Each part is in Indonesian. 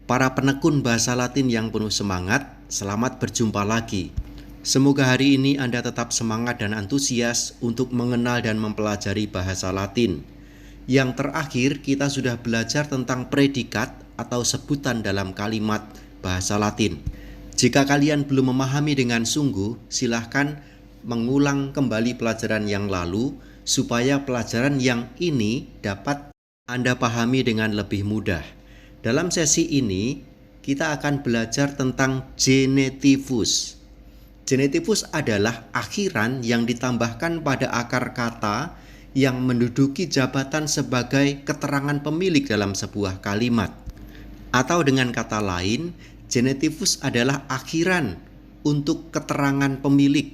Para penekun bahasa Latin yang penuh semangat, selamat berjumpa lagi. Semoga hari ini Anda tetap semangat dan antusias untuk mengenal dan mempelajari bahasa Latin. Yang terakhir, kita sudah belajar tentang predikat atau sebutan dalam kalimat bahasa Latin. Jika kalian belum memahami dengan sungguh, silahkan mengulang kembali pelajaran yang lalu supaya pelajaran yang ini dapat Anda pahami dengan lebih mudah. Dalam sesi ini, kita akan belajar tentang genetivus. Genetivus adalah akhiran yang ditambahkan pada akar kata yang menduduki jabatan sebagai keterangan pemilik dalam sebuah kalimat. Atau dengan kata lain, genetivus adalah akhiran untuk keterangan pemilik.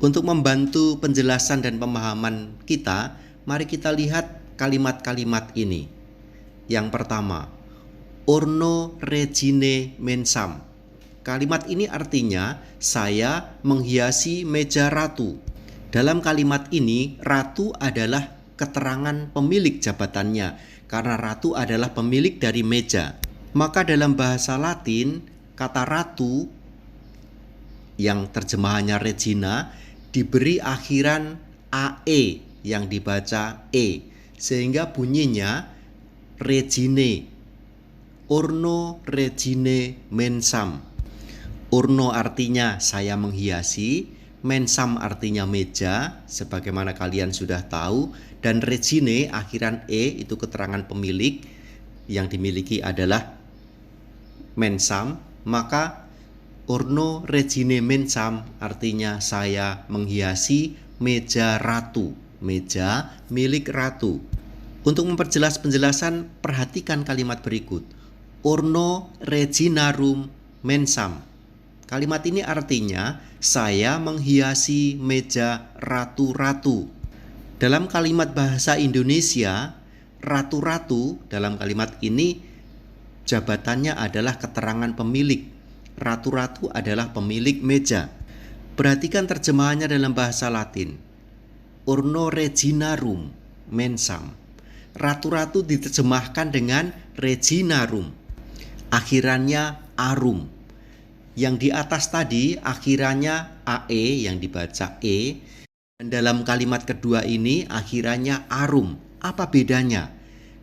Untuk membantu penjelasan dan pemahaman kita, mari kita lihat kalimat-kalimat ini. Yang pertama, Orno regine mensam. Kalimat ini artinya saya menghiasi meja ratu. Dalam kalimat ini, ratu adalah keterangan pemilik jabatannya karena ratu adalah pemilik dari meja. Maka dalam bahasa Latin, kata ratu yang terjemahannya regina diberi akhiran ae yang dibaca e sehingga bunyinya regine. Orno regine mensam. Orno artinya saya menghiasi, mensam artinya meja, sebagaimana kalian sudah tahu, dan regine akhiran e itu keterangan pemilik yang dimiliki adalah mensam, maka orno regine mensam artinya saya menghiasi meja ratu, meja milik ratu. Untuk memperjelas penjelasan, perhatikan kalimat berikut. Orno reginarum mensam. Kalimat ini artinya saya menghiasi meja ratu-ratu. Dalam kalimat bahasa Indonesia, ratu-ratu dalam kalimat ini jabatannya adalah keterangan pemilik. Ratu-ratu adalah pemilik meja. Perhatikan terjemahannya dalam bahasa Latin. Orno reginarum mensam. Ratu-ratu diterjemahkan dengan reginarum. Akhirannya arum. Yang di atas tadi akhirannya ae yang dibaca e. Dan dalam kalimat kedua ini akhirannya arum. Apa bedanya?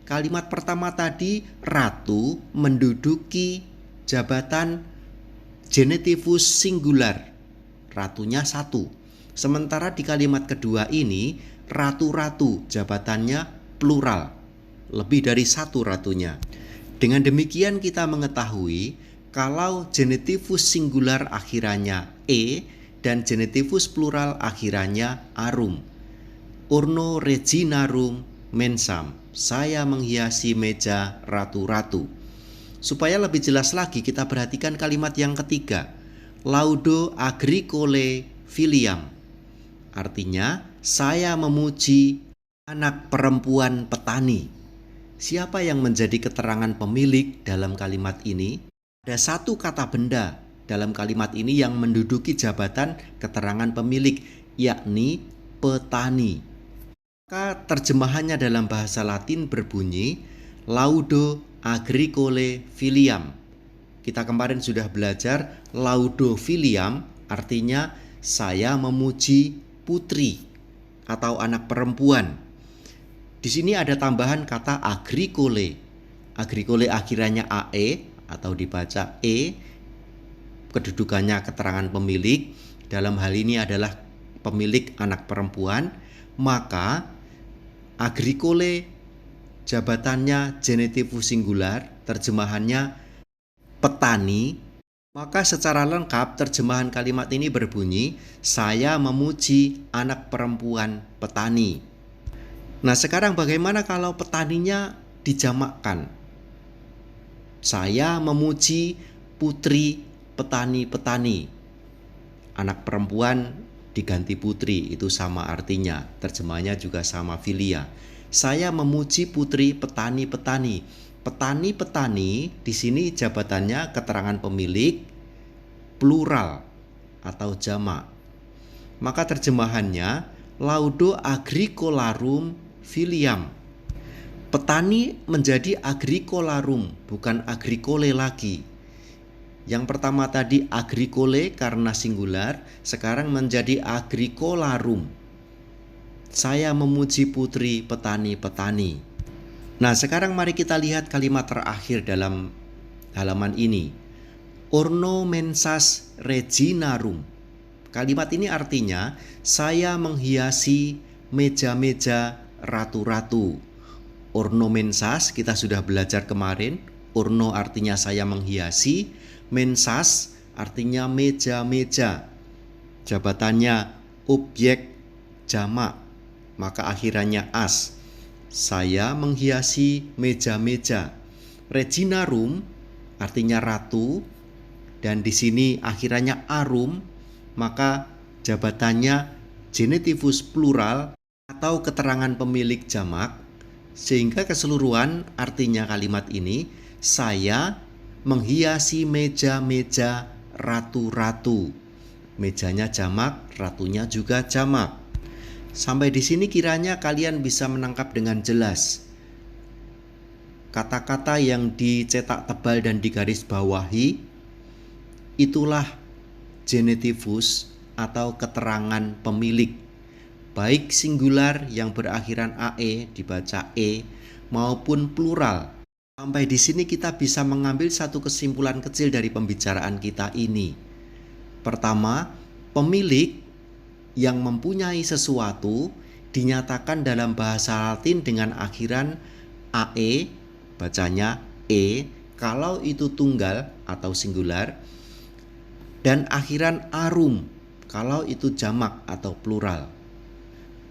Kalimat pertama tadi ratu menduduki jabatan genetivus singular. Ratunya satu. Sementara di kalimat kedua ini ratu-ratu jabatannya plural. Lebih dari satu ratunya. Dengan demikian kita mengetahui kalau genetivus singular akhirannya e dan genetivus plural akhirannya arum. Orno reginarum mensam. Saya menghiasi meja ratu-ratu. Supaya lebih jelas lagi kita perhatikan kalimat yang ketiga. Laudo agricolae filiam. Artinya saya memuji anak perempuan petani. Siapa yang menjadi keterangan pemilik dalam kalimat ini? Ada satu kata benda dalam kalimat ini yang menduduki jabatan keterangan pemilik, yakni petani. Maka terjemahannya dalam bahasa Latin berbunyi Laudo agricolae filiam. Kita kemarin sudah belajar laudo filiam artinya saya memuji putri atau anak perempuan. Di sini ada tambahan kata agricolae. Agricolae akhirannya ae atau dibaca e. Kedudukannya keterangan pemilik. Dalam hal ini adalah pemilik anak perempuan. Maka agricolae jabatannya genetivus singular, terjemahannya petani. Maka secara lengkap terjemahan kalimat ini berbunyi saya memuji anak perempuan petani. Nah sekarang bagaimana kalau petaninya dijamakkan? Saya memuji putri petani-petani. Anak perempuan diganti putri, itu sama artinya. Terjemahnya juga sama filia. Saya memuji putri petani-petani. Petani-petani di sini jabatannya keterangan pemilik plural atau jamak. Maka terjemahannya laudo agricolarum filiam. Petani menjadi agricolarum, bukan agricole lagi. Yang pertama tadi agricole karena singular, sekarang menjadi agricolarum. Saya memuji putri petani-petani. Nah, sekarang mari kita lihat kalimat terakhir dalam halaman ini. Ornamensas reginarum. Kalimat ini artinya saya menghiasi meja-meja ratu-ratu. Ornamensas kita sudah belajar kemarin. Orno artinya saya menghiasi, mensas artinya meja-meja. Jabatannya objek jamak, maka akhirannya as. Saya menghiasi meja-meja. Reginarum artinya ratu, dan di sini akhirannya arum, maka jabatannya genitivus plural atau keterangan pemilik jamak, sehingga keseluruhan artinya kalimat ini saya menghiasi meja-meja ratu-ratu. Mejanya jamak, ratunya juga jamak. Sampai di sini kiranya kalian bisa menangkap dengan jelas kata-kata yang dicetak tebal dan digaris bawahi. Itulah genitivus atau keterangan pemilik, baik singular yang berakhiran ae dibaca e maupun plural. Sampai di sini kita bisa mengambil satu kesimpulan kecil dari pembicaraan kita ini. Pertama, pemilik yang mempunyai sesuatu dinyatakan dalam bahasa Latin dengan akhiran ae, bacanya e kalau itu tunggal atau singular, dan akhiran arum kalau itu jamak atau plural.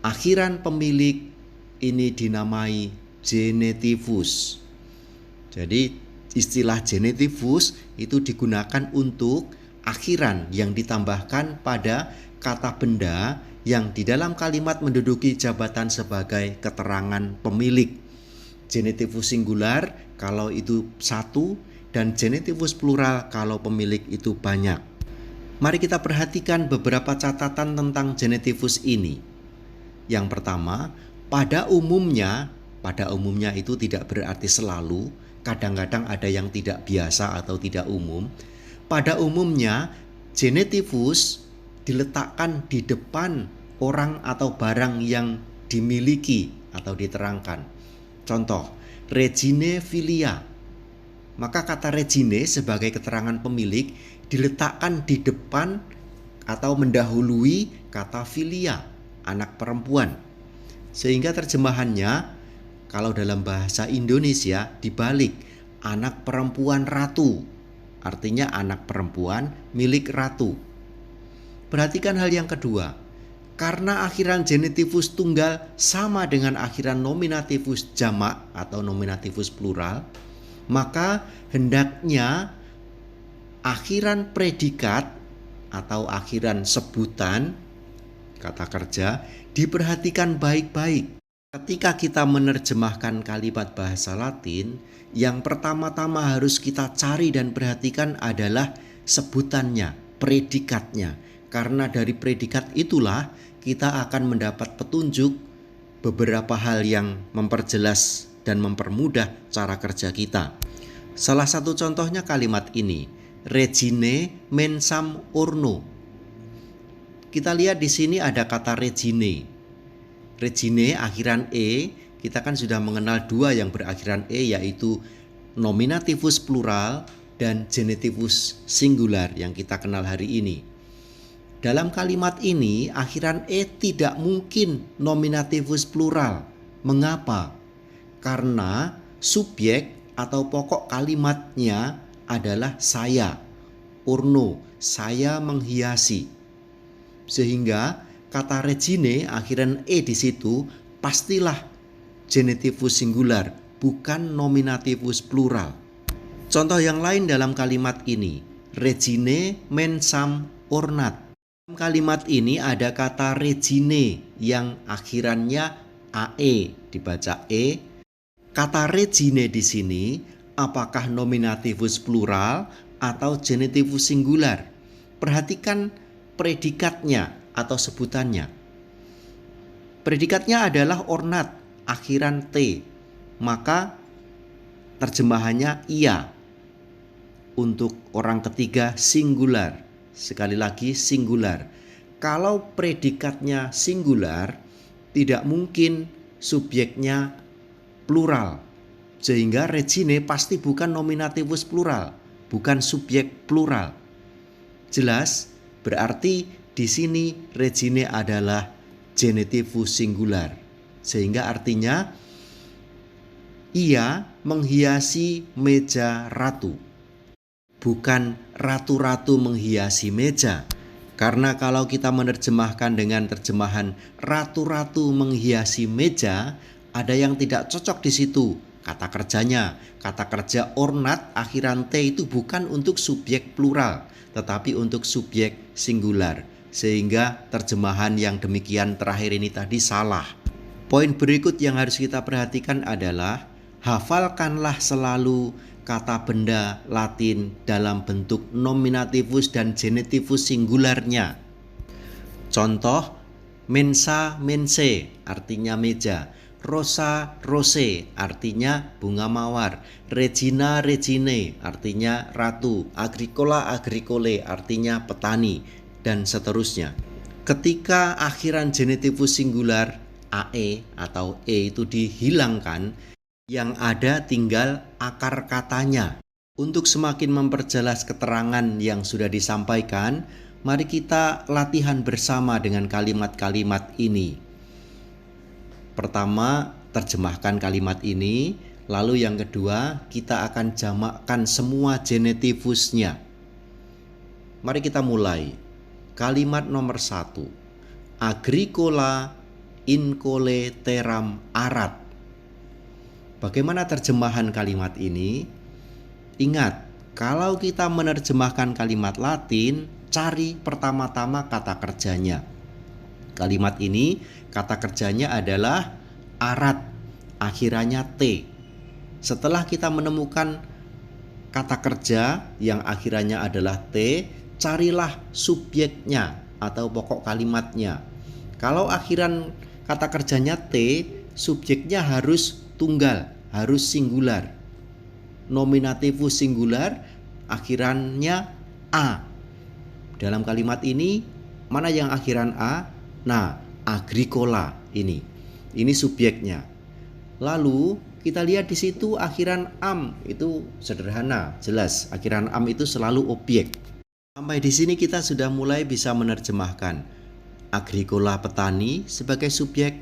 Akhiran pemilik ini dinamai genitivus. Jadi istilah genitivus itu digunakan untuk akhiran yang ditambahkan pada kata benda yang di dalam kalimat menduduki jabatan sebagai keterangan pemilik. Genitivus singular kalau itu satu, dan genitivus plural kalau pemilik itu banyak. Mari kita perhatikan beberapa catatan tentang genitivus ini. Yang pertama, pada umumnya itu tidak berarti selalu, kadang-kadang ada yang tidak biasa atau tidak umum. Pada umumnya, genitivus diletakkan di depan orang atau barang yang dimiliki atau diterangkan. Contoh, regine filia. Maka kata regine sebagai keterangan pemilik diletakkan di depan atau mendahului kata filia, anak perempuan. Sehingga terjemahannya kalau dalam bahasa Indonesia dibalik, anak perempuan ratu. Artinya anak perempuan milik ratu. Perhatikan hal yang kedua. Karena akhiran genitivus tunggal sama dengan akhiran nominativus jamak atau nominativus plural, maka hendaknya akhiran predikat atau akhiran sebutan kata kerja diperhatikan baik-baik. Ketika kita menerjemahkan kalimat bahasa Latin, yang pertama-tama harus kita cari dan perhatikan adalah sebutannya, predikatnya. Karena dari predikat itulah kita akan mendapat petunjuk beberapa hal yang memperjelas dan mempermudah cara kerja kita. Salah satu contohnya kalimat ini, regine mensam orno. Kita lihat di sini ada kata regine. Regine akhiran e, kita kan sudah mengenal dua yang berakhiran e, yaitu nominativus plural dan genitivus singular yang kita kenal hari ini. Dalam kalimat ini akhiran e tidak mungkin nominativus plural. Mengapa? Karena subjek atau pokok kalimatnya adalah saya, orno, saya menghiasi. Sehingga kata regine akhiran e di situ pastilah genitivus singular, bukan nominativus plural. Contoh yang lain dalam kalimat ini, regine mensam ornat. Dalam kalimat ini ada kata regine yang akhirannya ae, dibaca e. Kata regine di sini apakah nominativus plural atau genitivus singular? Perhatikan predikatnya atau sebutannya. Predikatnya adalah ornat, akhiran t. maka terjemahannya ia. Untuk orang ketiga singular. Sekali lagi singular. Kalau predikatnya singular, tidak mungkin subjeknya plural. Sehingga regine pasti bukan nominativus plural, bukan subjek plural. Jelas? Berarti di sini regine adalah genitivus singular. Sehingga artinya ia menghiasi meja ratu. Bukan ratu-ratu menghiasi meja. Karena kalau kita menerjemahkan dengan terjemahan ratu-ratu menghiasi meja, ada yang tidak cocok di situ. Kata kerjanya, kata kerja ornat akhiran T itu bukan untuk subjek plural, tetapi untuk subjek singular. Sehingga terjemahan yang demikian terakhir ini tadi salah. Poin berikut yang harus kita perhatikan adalah hafalkanlah selalu kata benda Latin dalam bentuk nominativus dan genitivus singularnya. Contoh, mensa mense artinya meja, rosa rose artinya bunga mawar, regina regine artinya ratu, agricola agricole artinya petani, dan seterusnya. Ketika akhiran genitivus singular ae atau e itu dihilangkan, yang ada tinggal akar katanya. Untuk semakin memperjelas keterangan yang sudah disampaikan, mari kita latihan bersama dengan kalimat-kalimat ini. Pertama, terjemahkan kalimat ini. Lalu yang kedua, kita akan jamakkan semua genitivusnya. Mari kita mulai. Kalimat nomor 1. Agricola incole teram arat. Bagaimana terjemahan kalimat ini? Ingat, kalau kita menerjemahkan kalimat Latin, cari pertama-tama kata kerjanya. Kalimat ini, kata kerjanya adalah arat, akhirannya T. Setelah kita menemukan kata kerja yang akhirannya adalah T, carilah subjeknya atau pokok kalimatnya. Kalau akhiran kata kerjanya T, subjeknya harus tunggal, harus singular. Nominativus singular, akhirannya A. Dalam kalimat ini, mana yang akhiran A? Nah, agricola ini. Ini subjeknya. Lalu kita lihat di situ akhiran am itu sederhana, jelas. Akhiran am itu selalu objek. Sampai di sini kita sudah mulai bisa menerjemahkan. Agricola petani sebagai subjek,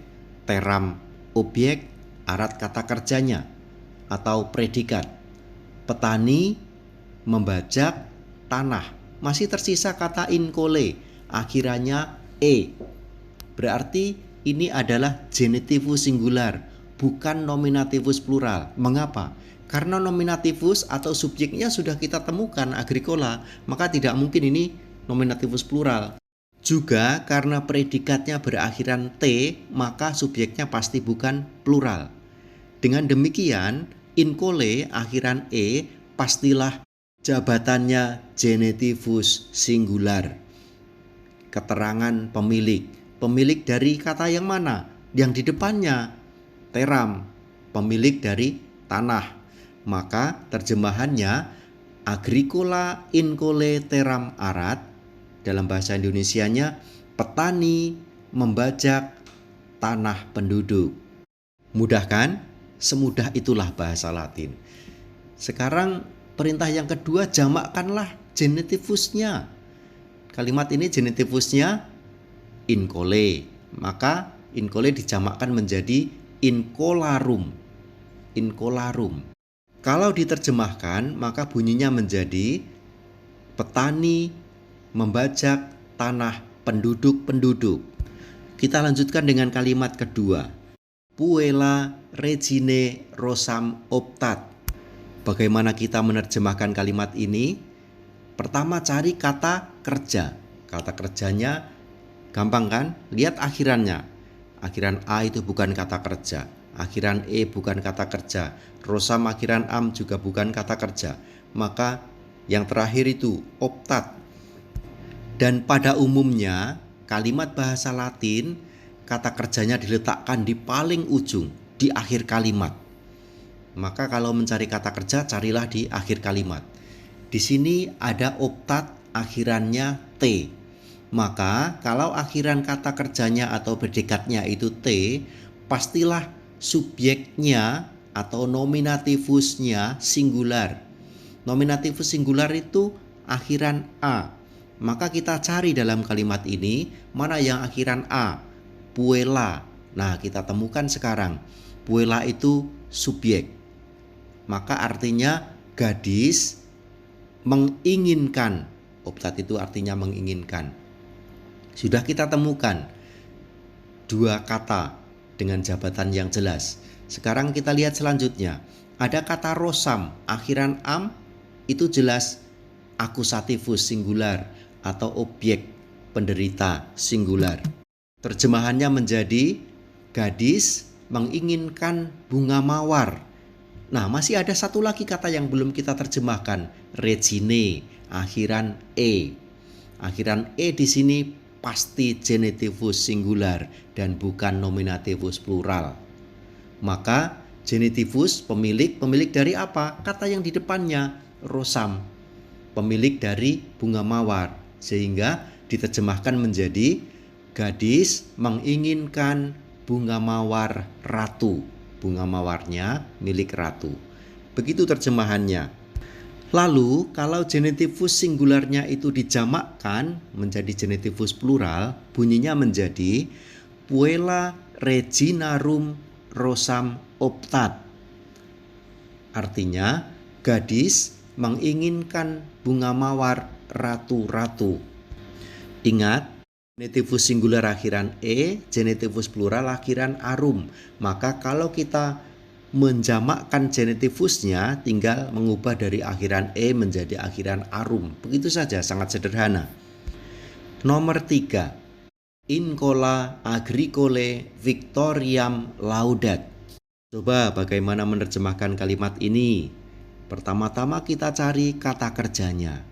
teram objek, arat kata kerjanya atau predikat. Petani membajak tanah. Masih tersisa kata incole, akhirannya e. Berarti ini adalah genitivus singular, bukan nominativus plural. Mengapa? Karena nominativus atau subjeknya sudah kita temukan agricola, maka tidak mungkin ini nominativus plural. Juga karena predikatnya berakhiran T, maka subjeknya pasti bukan plural. Dengan demikian, incole akhiran E pastilah jabatannya genitivus singular. Keterangan pemilik. Pemilik dari kata yang mana? Yang di depannya, teram, pemilik dari tanah. Maka terjemahannya agricola incole teram arat. Dalam bahasa Indonesianya, petani membajak tanah penduduk. Mudah kan? Semudah itulah bahasa Latin. Sekarang perintah yang kedua, jamakkanlah genitivusnya. Kalimat ini genitivusnya incole. Maka incole dijamakkan menjadi incolarum. Incolarum. Kalau diterjemahkan, maka bunyinya menjadi petani membajak tanah penduduk-penduduk. Kita lanjutkan dengan kalimat kedua. Puella regine rosam optat. Bagaimana kita menerjemahkan kalimat ini? Pertama cari kata kerja. Kata kerjanya gampang kan? Lihat akhirannya. Akhiran A itu bukan kata kerja. Akhiran E bukan kata kerja. Rosam akhiran am juga bukan kata kerja. Maka yang terakhir itu optat. Dan pada umumnya kalimat bahasa Latin kata kerjanya diletakkan di paling ujung, di akhir kalimat. Maka kalau mencari kata kerja, carilah di akhir kalimat. Di sini ada optat akhirannya T. Maka kalau akhiran kata kerjanya atau predikatnya itu T, pastilah subjeknya atau nominativusnya singular. Nominativus singular itu akhiran A. Maka kita cari dalam kalimat ini mana yang akhiran A. Puella. Nah, kita temukan sekarang. Puella itu subjek. Maka artinya gadis menginginkan. Optat itu artinya menginginkan. Sudah kita temukan dua kata dengan jabatan yang jelas. Sekarang kita lihat selanjutnya. Ada kata rosam, akhiran am, itu jelas akusativus singular atau objek penderita singular. Terjemahannya menjadi gadis menginginkan bunga mawar. Nah, masih ada satu lagi kata yang belum kita terjemahkan, regine, akhiran e. Akhiran e di sini pasti genitivus singular dan bukan nominativus plural. Maka genitivus pemilik dari apa? Kata yang di depannya, rosam, pemilik dari bunga mawar, sehingga diterjemahkan menjadi gadis menginginkan bunga mawar ratu. Bunga mawarnya milik ratu. Begitu terjemahannya. Lalu kalau genitivus singularnya itu dijamakkan menjadi genitivus plural, bunyinya menjadi puella reginarum rosam optat. Artinya gadis menginginkan bunga mawar ratu-ratu. Ingat, genitivus singular akhiran e, genitivus plural akhiran arum. Maka kalau kita menjamakkan genitivusnya, tinggal mengubah dari akhiran e menjadi akhiran arum. Begitu saja, sangat sederhana. Nomor 3. Incola agricole victoriam laudat. Coba bagaimana menerjemahkan kalimat ini. Pertama-tama kita cari kata kerjanya.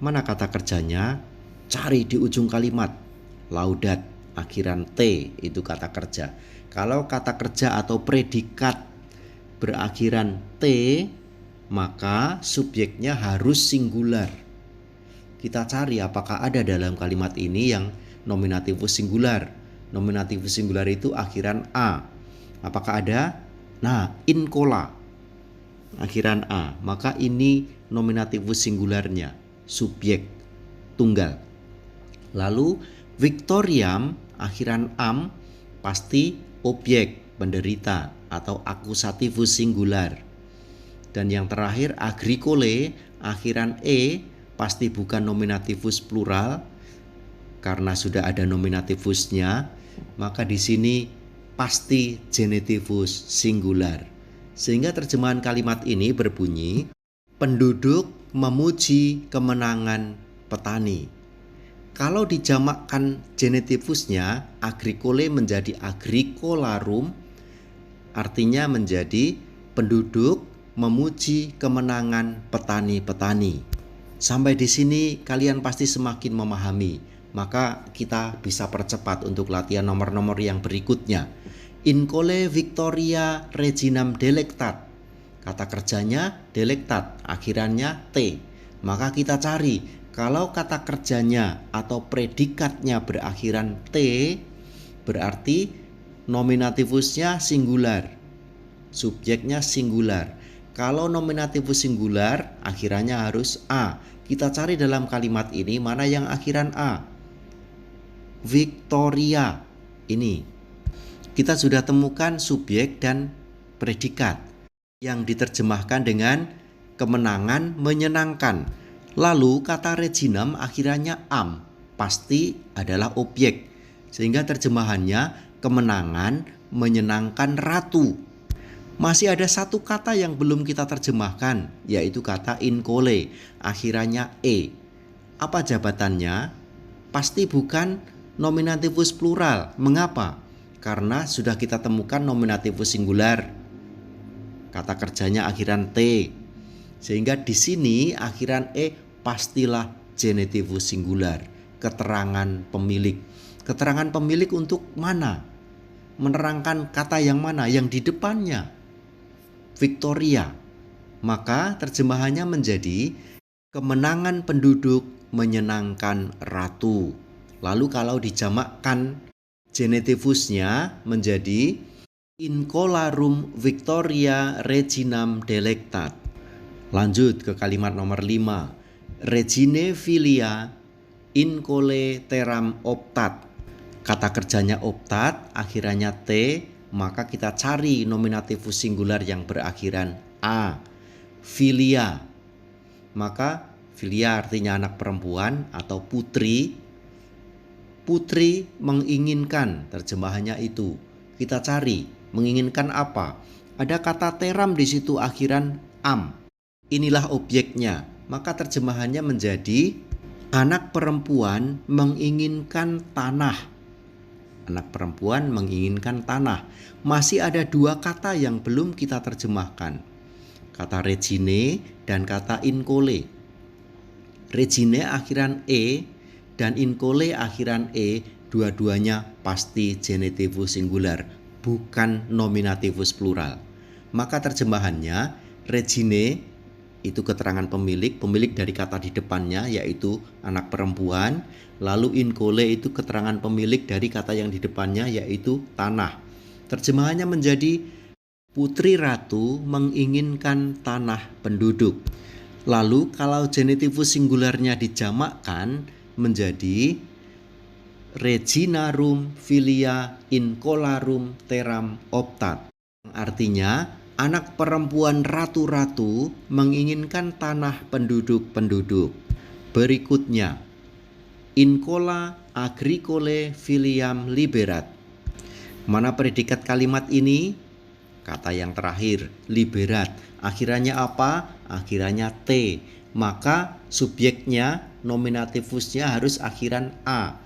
Mana kata kerjanya? Cari di ujung kalimat. Laudat, akhiran T itu kata kerja. Kalau kata kerja atau predikat berakhiran T, maka subjeknya harus singular. Kita cari apakah ada dalam kalimat ini yang nominativus singular. Nominativus singular itu akhiran A. Apakah ada? Nah, incola, akhiran A. Maka ini nominativus singularnya, subjek tunggal. Lalu victoriam, akhiran am, pasti objek penderita atau akusativus singular. Dan yang terakhir agricole, akhiran e, pasti bukan nominativus plural karena sudah ada nominativusnya. Maka di sini pasti genitivus singular. Sehingga terjemahan kalimat ini berbunyi, penduduk memuji kemenangan petani. Kalau dijamakkan genitivusnya, agricole menjadi agricolarum, artinya menjadi penduduk memuji kemenangan petani-petani. Sampai di sini kalian pasti semakin memahami. Maka kita bisa percepat untuk latihan nomor-nomor yang berikutnya. Incole victoria reginam delectat. Kata kerjanya delectat, akhirannya T. Maka kita cari. Kalau kata kerjanya atau predikatnya berakhiran T, berarti nominativusnya singular, subjeknya singular. Kalau nominativus singular, akhirannya harus A. Kita cari dalam kalimat ini mana yang akhiran A. Victoria. Ini. Kita sudah temukan subjek dan predikat yang diterjemahkan dengan kemenangan menyenangkan. Lalu kata reginam akhirannya am, pasti adalah objek. Sehingga terjemahannya kemenangan menyenangkan ratu. Masih ada satu kata yang belum kita terjemahkan, yaitu kata incole, akhirannya e. Apa jabatannya? Pasti bukan nominativus plural. Mengapa? Karena sudah kita temukan nominativus singular. Kata kerjanya akhiran T. Sehingga di sini akhiran E pastilah genitivus singular, keterangan pemilik. Keterangan pemilik untuk mana? Menerangkan kata yang mana? Yang di depannya. Victoria. Maka terjemahannya menjadi kemenangan penduduk menyenangkan ratu. Lalu kalau dijamakkan genitivusnya menjadi Incolarum Victoria Reginam Delectat. Lanjut ke kalimat nomor 5. Regine filia incole teram optat. Kata kerjanya optat, akhirannya T, maka kita cari nominativus singular yang berakhiran A. Filia. Maka filia artinya anak perempuan atau putri. Putri menginginkan, terjemahannya itu. Kita cari, menginginkan apa? Ada kata teram di situ akhiran am. Inilah objeknya. Maka terjemahannya menjadi anak perempuan menginginkan tanah. Anak perempuan menginginkan tanah. Masih ada dua kata yang belum kita terjemahkan. Kata regine dan kata incole. Regine akhiran E dan incole akhiran E, dua-duanya pasti genitivus singular, bukan nominativus plural. Maka terjemahannya regine itu keterangan pemilik dari kata di depannya yaitu anak perempuan. Lalu incole itu keterangan pemilik dari kata yang di depannya yaitu tanah. Terjemahannya menjadi putri ratu menginginkan tanah penduduk. Lalu kalau genitivus singularnya dijamakkan menjadi Reginarum filia incolarum teram optat. Artinya anak perempuan ratu-ratu menginginkan tanah penduduk-penduduk. Berikutnya, incola agricole filiam liberat. Mana predikat kalimat ini? Kata yang terakhir, liberat. Akhirannya apa? Akhirannya T. Maka subjeknya, nominativusnya harus akhiran A.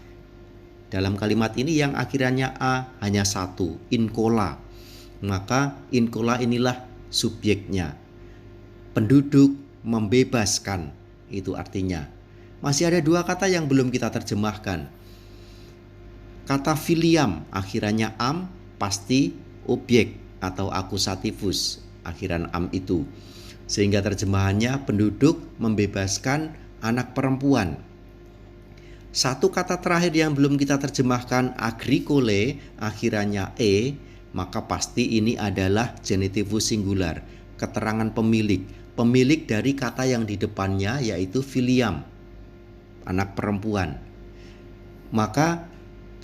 Dalam kalimat ini yang akhirannya A hanya satu, incola. Maka incola inilah subjeknya. Penduduk membebaskan, itu artinya. Masih ada dua kata yang belum kita terjemahkan. Kata filiam akhirannya am pasti objek atau akusativus akhiran am itu. Sehingga terjemahannya penduduk membebaskan anak perempuan. Satu kata terakhir yang belum kita terjemahkan agricole akhirannya E, maka pasti ini adalah genitivus singular, keterangan pemilik. Pemilik dari kata yang di depannya yaitu filiam, anak perempuan. Maka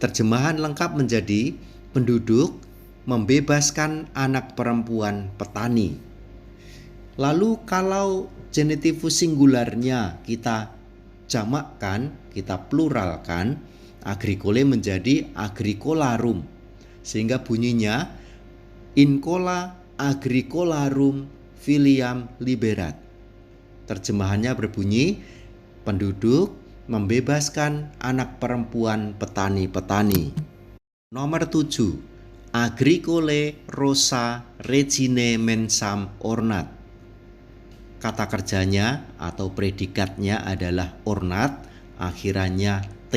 terjemahan lengkap menjadi penduduk membebaskan anak perempuan petani. Lalu kalau genitivus singularnya kita jamakkan, kita pluralkan, agricole menjadi agricolarum. Sehingga bunyinya incola agricolarum filiam liberat. Terjemahannya berbunyi penduduk membebaskan anak perempuan petani-petani. Nomor 7. Agricole rosa regine mensam ornat. Kata kerjanya atau predikatnya adalah ornat, akhirannya T,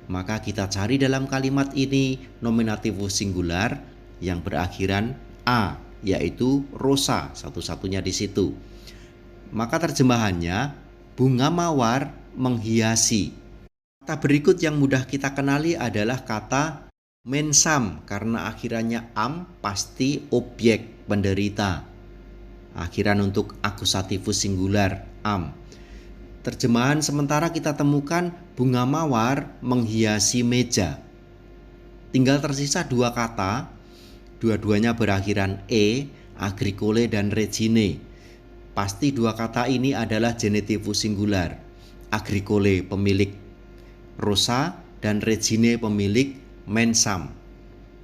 maka kita cari dalam kalimat ini nominativus singular yang berakhiran A, yaitu rosa, satu-satunya di situ. Maka terjemahannya bunga mawar menghiasi. Kata berikut yang mudah kita kenali adalah kata mensam, karena akhirannya am pasti objek penderita. Akhiran untuk akusativus singular am. Terjemahan sementara kita temukan bunga mawar menghiasi meja. Tinggal tersisa dua kata, dua-duanya berakhiran E, agricole dan regine. Pasti dua kata ini adalah genitivus singular. Agricole pemilik rosa dan regine pemilik mensam.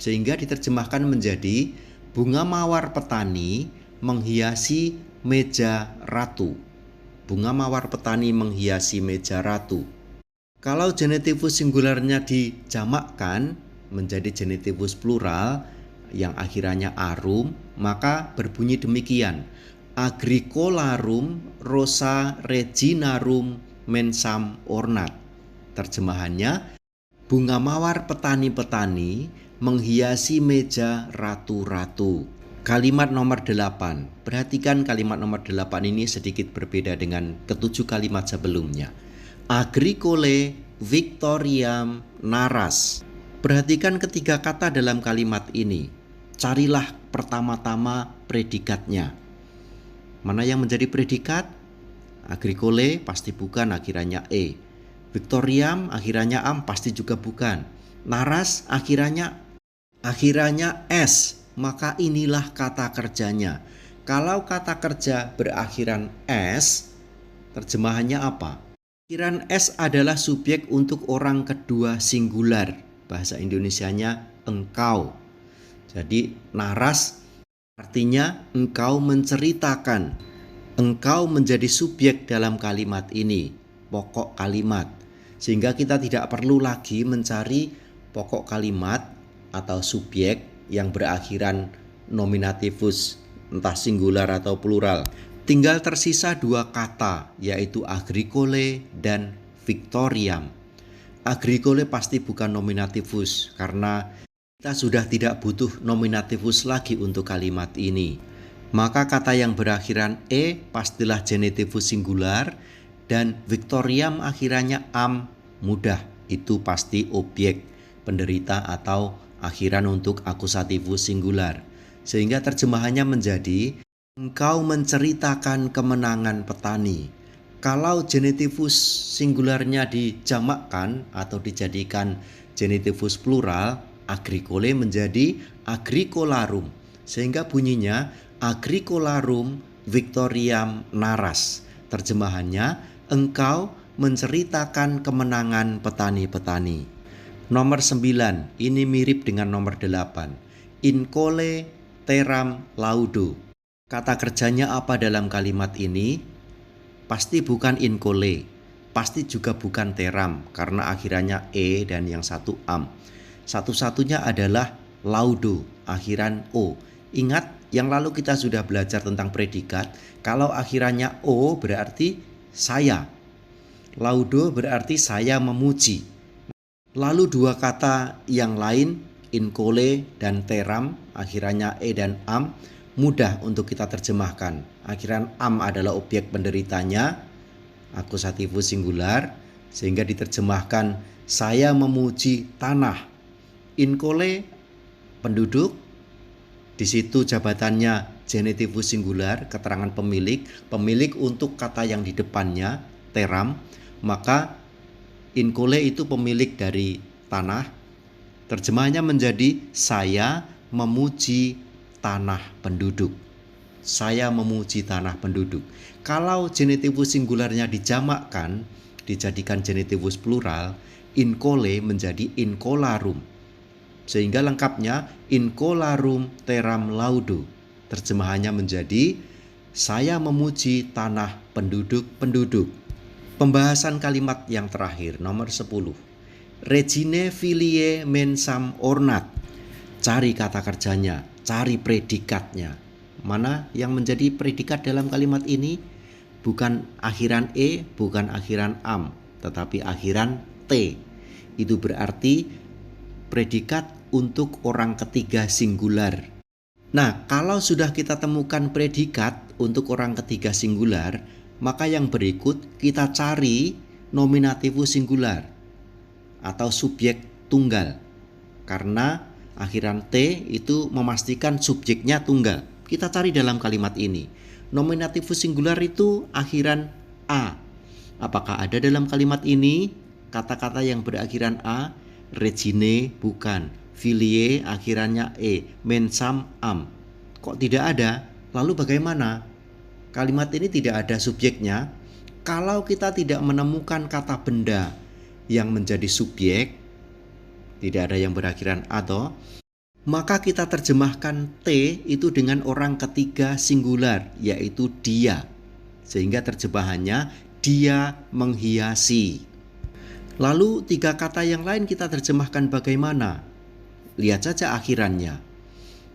Sehingga diterjemahkan menjadi bunga mawar petani menghiasi meja ratu. Bunga mawar petani menghiasi meja ratu. Kalau genitivus singularnya dijamakkan menjadi genitivus plural yang akhirannya arum, maka berbunyi demikian. Agricolarum rosa reginarum mensam ornat. Terjemahannya, bunga mawar petani-petani menghiasi meja ratu-ratu. Kalimat nomor 8. Perhatikan kalimat nomor 8 ini sedikit berbeda dengan ketujuh kalimat sebelumnya. Agricole victoriam naras. Perhatikan ketiga kata dalam kalimat ini. Carilah pertama-tama predikatnya. Mana yang menjadi predikat? Agricole pasti bukan, akhirannya e. Victoriam akhirannya am, pasti juga bukan. Naras akhirannya s. Maka inilah kata kerjanya. Kalau kata kerja berakhiran s, terjemahannya apa? Akhiran s adalah subjek untuk orang kedua singular. Bahasa Indonesianya engkau. Jadi naras artinya engkau menceritakan. Engkau menjadi subjek dalam kalimat ini, pokok kalimat. Sehingga kita tidak perlu lagi mencari pokok kalimat atau subjek yang berakhiran nominativus, entah singular atau plural. Tinggal tersisa dua kata, yaitu agricole dan victoriam. Agricole pasti bukan nominativus, karena kita sudah tidak butuh nominativus lagi untuk kalimat ini. Maka kata yang berakhiran e pastilah genitivus singular, dan victoriam akhirannya am, mudah, itu pasti objek penderita atau akhiran untuk akusativus singular. Sehingga terjemahannya menjadi engkau menceritakan kemenangan petani. Kalau genitivus singularnya dijamakkan atau dijadikan genitivus plural, agricole menjadi agricolarum. Sehingga bunyinya agricolarum victoriam naras. Terjemahannya, engkau menceritakan kemenangan petani-petani. Nomor 9, ini mirip dengan nomor 8. Incole teram laudo. Kata kerjanya apa dalam kalimat ini? Pasti bukan incole, pasti juga bukan teram, karena akhirannya e dan yang satu am. Satu-satunya adalah laudo, akhiran o. Ingat, yang lalu kita sudah belajar tentang predikat. Kalau akhirannya o berarti saya. Laudo berarti saya memuji. Lalu dua kata yang lain, incole dan teram, akhirannya e dan am, mudah untuk kita terjemahkan. Akhiran am adalah objek penderitanya, akusativus singular, sehingga diterjemahkan saya memuji tanah. Incole penduduk, di situ jabatannya genitivus singular, keterangan pemilik, pemilik untuk kata yang di depannya, teram, maka incole itu pemilik dari tanah. Terjemahnya menjadi saya memuji tanah penduduk. Saya memuji tanah penduduk. Kalau genitivus singularnya dijamakkan, dijadikan genitivus plural, incole menjadi incolarum. Sehingga lengkapnya incolarum teram laudo. Terjemahannya menjadi saya memuji tanah penduduk-penduduk. Pembahasan kalimat yang terakhir, nomor 10. Regine filiae mensam ornat. Cari kata kerjanya, cari predikatnya. Mana yang menjadi predikat dalam kalimat ini? Bukan akhiran e, bukan akhiran am, tetapi akhiran t. Itu berarti predikat untuk orang ketiga singular. Nah, kalau sudah kita temukan predikat untuk orang ketiga singular, maka yang berikut kita cari nominativus singular atau subjek tunggal. Karena akhiran T itu memastikan subjeknya tunggal. Kita cari dalam kalimat ini. Nominativus singular itu akhiran A. Apakah ada dalam kalimat ini kata-kata yang berakhiran A? Regine bukan. Filiae akhirannya E. Mensam am. Kok tidak ada? Lalu bagaimana? Kalimat ini tidak ada subjeknya. Kalau kita tidak menemukan kata benda yang menjadi subjek, tidak ada yang berakhiran atau, maka kita terjemahkan T itu dengan orang ketiga singular, yaitu dia. Sehingga terjemahannya dia menghiasi. Lalu tiga kata yang lain kita terjemahkan bagaimana? Lihat saja akhirannya.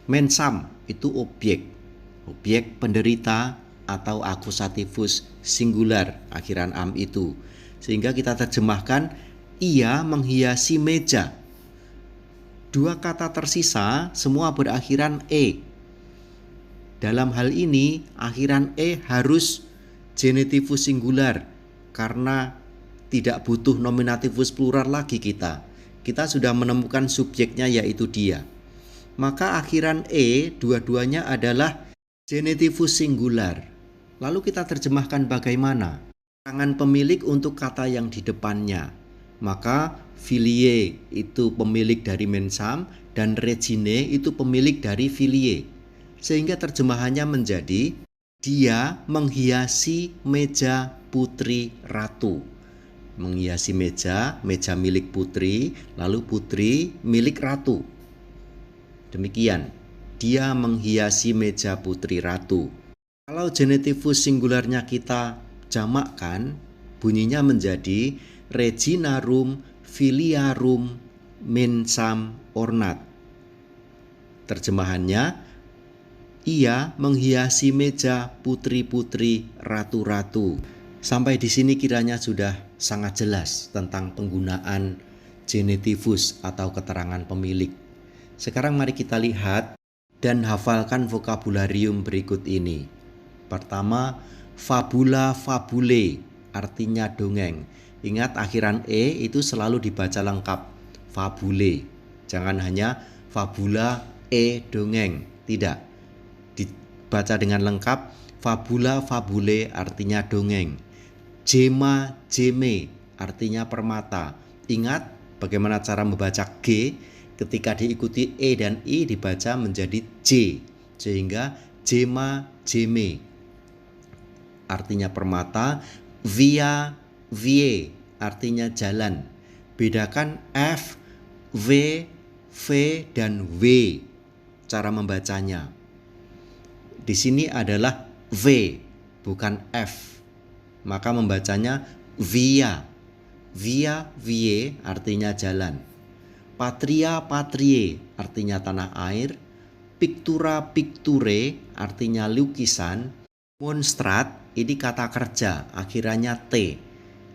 Mensam itu objek penderita atau akusativus singular, akhiran am itu. Sehingga kita terjemahkan ia menghiasi meja. Dua kata tersisa semua berakhiran e. Dalam hal ini akhiran e harus genitivus singular karena tidak butuh nominativus plural lagi kita. Kita sudah menemukan subjeknya yaitu dia. Maka akhiran e dua-duanya adalah genitivus singular. Lalu kita terjemahkan bagaimana? Tangan pemilik untuk kata yang di depannya. Maka filie itu pemilik dari mensam dan regine itu pemilik dari filie. Sehingga terjemahannya menjadi dia menghiasi meja putri ratu. Menghiasi meja milik putri, lalu putri milik ratu. Demikian, dia menghiasi meja putri ratu. Kalau genitivus singularnya kita jamakkan, bunyinya menjadi reginarum filiarum mensam ornat. Terjemahannya, ia menghiasi meja putri-putri ratu-ratu. Sampai di sini kiranya sudah sangat jelas tentang penggunaan genitivus atau keterangan pemilik. Sekarang mari kita lihat dan hafalkan vokabularium berikut ini. Pertama, fabula fabule, artinya dongeng. Ingat akhiran e itu selalu dibaca lengkap, fabule. Jangan hanya fabula e dongeng, tidak. Dibaca dengan lengkap, fabula fabule artinya dongeng. Jema jeme artinya permata. Ingat bagaimana cara membaca G, ketika diikuti E dan I dibaca menjadi J. Sehingga jema jeme artinya permata. Via vie artinya jalan. Bedakan F, V, V dan W cara membacanya. Di sini adalah V, bukan F. Maka membacanya via. Via, vie artinya jalan. Patria, patrie artinya tanah air. Pictura, picture artinya lukisan. Monstrat ini kata kerja, akhirannya T.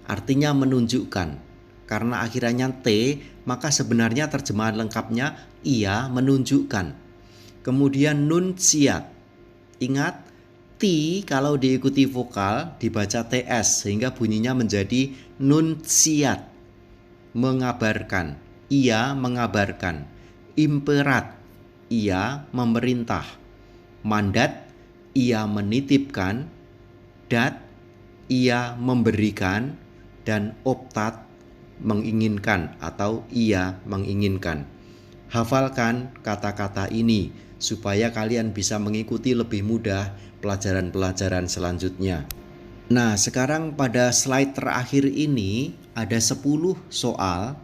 Artinya menunjukkan. Karena akhirannya T, maka sebenarnya terjemahan lengkapnya ia menunjukkan. Kemudian nunciat. Ingat, T kalau diikuti vokal dibaca TS sehingga bunyinya menjadi nunciat. Mengabarkan, ia mengabarkan. Imperat, ia memerintah. Mandat, ia menitipkan. Dat, ia memberikan. Dan optat, menginginkan atau ia menginginkan. Hafalkan kata-kata ini supaya kalian bisa mengikuti lebih mudah pelajaran-pelajaran selanjutnya. Nah, sekarang pada slide terakhir ini ada 10 soal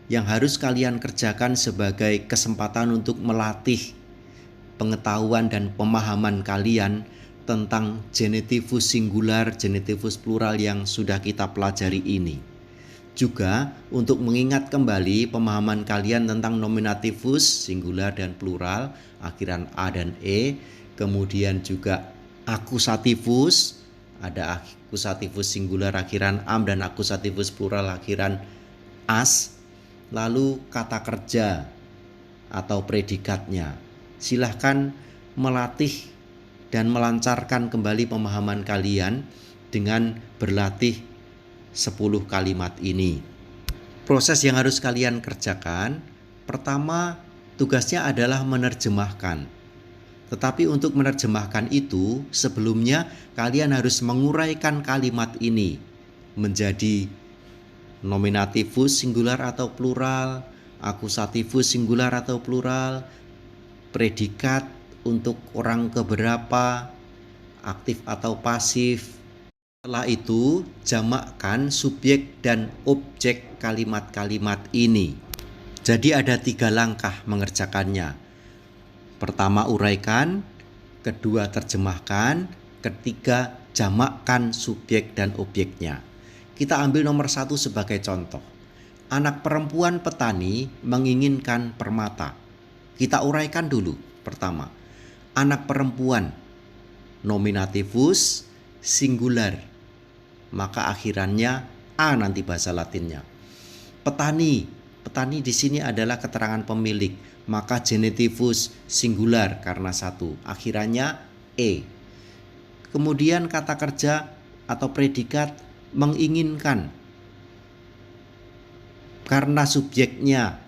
yang harus kalian kerjakan sebagai kesempatan untuk melatih pengetahuan dan pemahaman kalian tentang genitivus singular, genitivus plural yang sudah kita pelajari ini. Juga untuk mengingat kembali pemahaman kalian tentang nominativus singular dan plural akhiran a dan e, kemudian juga akusativus, ada akusativus singular akhiran am dan akusativus plural akhiran as, lalu kata kerja atau predikatnya. Silahkan melatih dan melancarkan kembali pemahaman kalian dengan berlatih 10 kalimat ini. Proses yang harus kalian kerjakan, pertama tugasnya adalah menerjemahkan. Tetapi untuk menerjemahkan itu, sebelumnya kalian harus menguraikan kalimat ini menjadi nominativus singular atau plural, akusativus singular atau plural, predikat untuk orang keberapa, aktif atau pasif. Setelah itu, jamakkan subjek dan objek kalimat-kalimat ini. Jadi ada 3 langkah mengerjakannya. Pertama, uraikan. Kedua, terjemahkan. Ketiga, jamakkan subjek dan objeknya. Kita ambil nomor 1 sebagai contoh. Anak perempuan petani menginginkan permata. Kita uraikan dulu. Pertama, anak perempuan, nominativus singular, maka akhirannya a nanti bahasa Latinnya. Petani petani di sini adalah keterangan pemilik, maka genitivus singular karena satu. Akhirannya e. Kemudian kata kerja atau predikat menginginkan. Karena subjeknya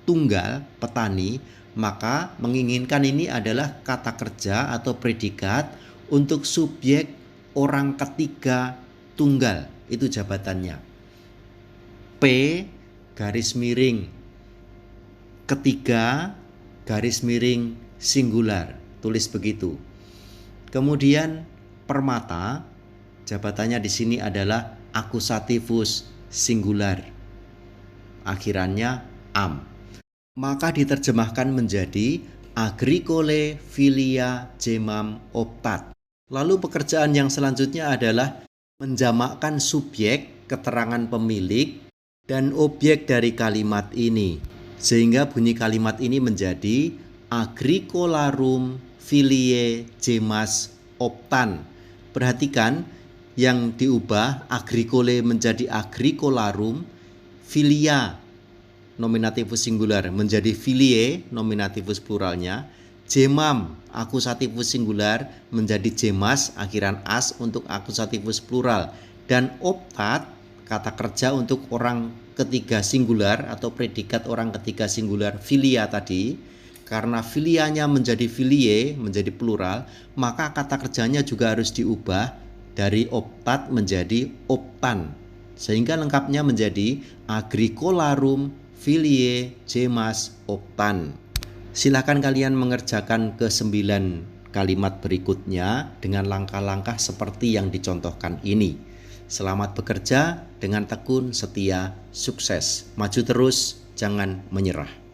tunggal, petani, maka menginginkan ini adalah kata kerja atau predikat untuk subjek orang ketiga tunggal. Itu jabatannya. P garis miring ketiga garis miring singular. Tulis begitu. Kemudian permata, jabatannya di sini adalah akusativus singular. Akhirannya am. Maka diterjemahkan menjadi agricole filia gemam optat. Lalu pekerjaan yang selanjutnya adalah menjamakkan subjek, keterangan pemilik, dan objek dari kalimat ini. Sehingga bunyi kalimat ini menjadi agricolarum filiae gemas optan. Perhatikan yang diubah agricole menjadi agricolarum, filia nominativus singular menjadi filiae nominativus pluralnya, gemam akusativus singular menjadi gemas akhiran as untuk akusativus plural, dan optat kata kerja untuk orang ketiga singular atau predikat orang ketiga singular filia tadi. Karena filianya menjadi filiae menjadi plural, maka kata kerjanya juga harus diubah dari optat menjadi optan, sehingga lengkapnya menjadi agricolarum filiae gemas optan. Silakan kalian mengerjakan ke-9 kalimat berikutnya dengan langkah-langkah seperti yang dicontohkan ini. Selamat bekerja dengan tekun, setia, sukses. Maju terus, jangan menyerah.